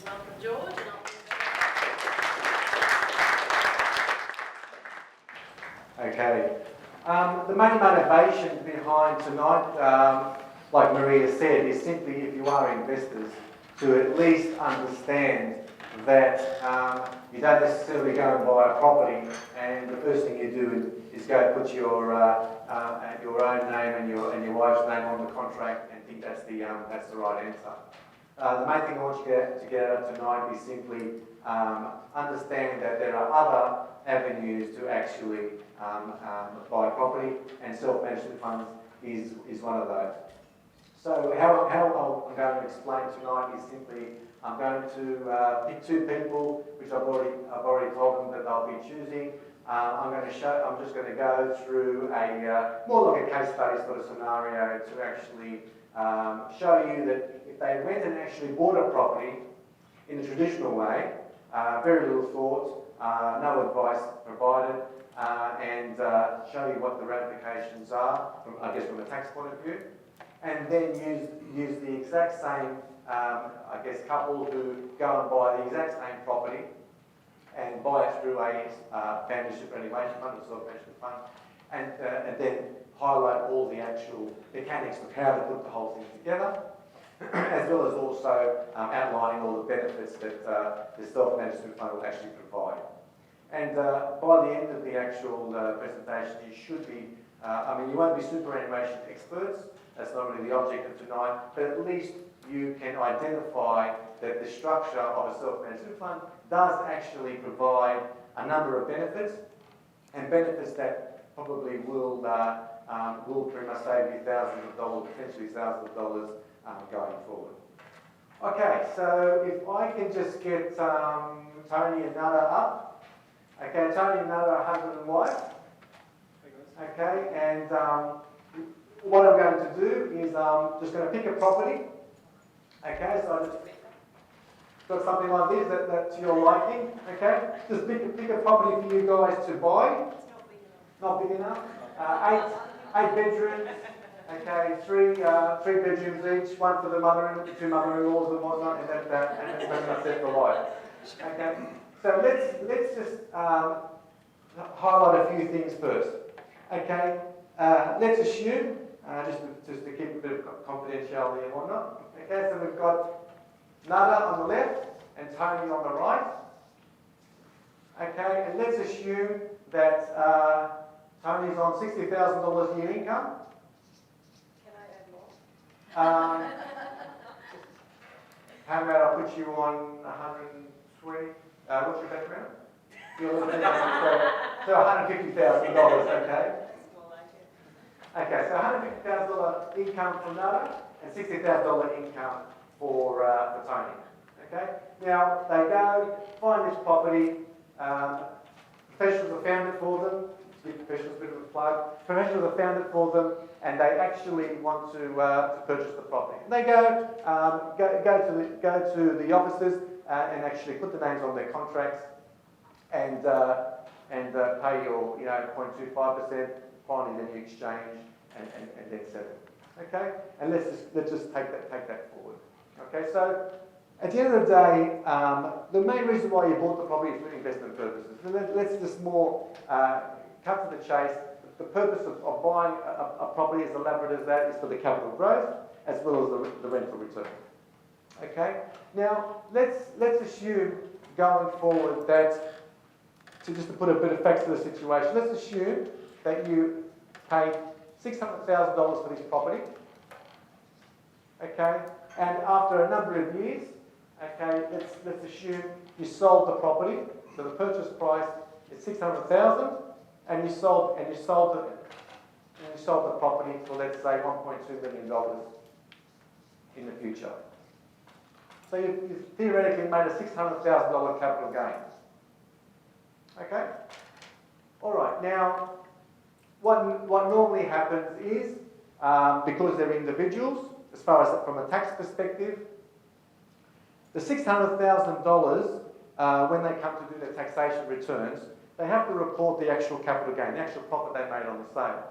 welcome George. And Okay. The main motivation behind tonight, like Maria said, is simply if you are investors to at least understand that you don't necessarily go and buy a property and the first thing you do is go put your own name and your wife's name on the contract and think that's the right answer. The main thing I want you to get out of tonight is simply understand that there are other avenues to actually buy property, and self-management funds is one of those. So how I'm going to explain tonight is simply I'm going to pick two people, which I've already told them that they'll be choosing. I'm just going to go through a more like a case study sort of scenario to actually show you that if they went and actually bought a property in the traditional way, very little thought, no advice provided, and show you what the ramifications are, from a tax point of view, and then use the exact same, couple who go and buy the exact same property and buy it through a family superannuation fund or self-management fund, and then highlight all the actual mechanics of how to put the whole thing together, as well as also outlining all the benefits that the self-management fund will actually provide. And by the end of the actual presentation, you should be, you won't be superannuation experts, that's not really the object of tonight, but at least you can identify that the structure of a self-management fund does actually provide a number of benefits, and benefits that probably will pretty much save you thousands of dollars, potentially thousands of dollars going forward. Okay, so if I can just get Tony and Nada up. Okay, Tony and Nada are husband and wife. Okay, and what I'm going to do is just going to pick a property. Okay, so I just got something like this that to your liking. Okay, just pick a property for you guys to buy. It's not big enough. Eight bedrooms. Okay, three bedrooms each, one for the two mother-in-laws and whatnot, and that's pretty much it for life. Okay, so let's just highlight a few things first. Okay, let's assume just to keep a bit of confidentiality and whatnot. Okay, so we've got Nada on the left and Tony on the right. Okay, and let's assume that Tony's on $60,000 a year income. can I add more? How about I put you on 120? What's your background? You're so $150,000, okay? Okay, so $150,000 income for Nada and $60,000 income for Tony. Okay, now they go find this property. Professionals have found it for them. Professionals, a bit of a plug. Professionals have found it for them, and they actually want to purchase the property. They go to the offices and actually put the names on their contracts and pay your 0.25%. Finally, then you exchange and then settle. Okay, and let's just take that forward. Okay, so at the end of the day, the main reason why you bought the property is for investment purposes. So let's just more cut to the chase. The purpose of buying a property, as elaborate as that, is for the capital growth as well as the rental return. Okay, now let's assume going forward that, to put a bit of facts to the situation, let's assume that you paid $600,000 for this property. Okay, and after a number of years, okay, let's assume you sold the property. So the purchase price is $600,000, and you sold the property for, let's say, $1.2 million in the future. So you've theoretically made a $600,000 capital gain. Okay. All right. Now, what normally happens is because they're individuals, as far as from a tax perspective, the $600,000 when they come to do their taxation returns, they have to report the actual capital gain, the actual profit they made on the sale.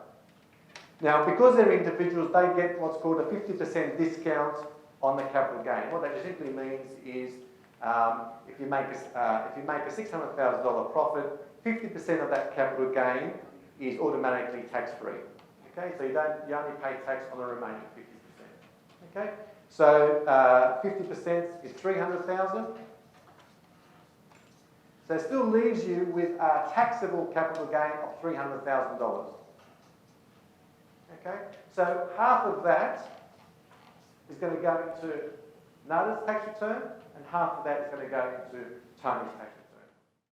Now, because they're individuals, they get what's called a 50% discount on the capital gain. What that simply means is If you make a $600,000 profit, 50% of that capital gain is automatically tax-free. Okay, so you only pay tax on the remaining 50%. Okay, so 50% is 300,000. So it still leaves you with a taxable capital gain of $300,000. Okay, so half of that is going to go into Nada's tax return, and half of that is going to go into Tony's tax return.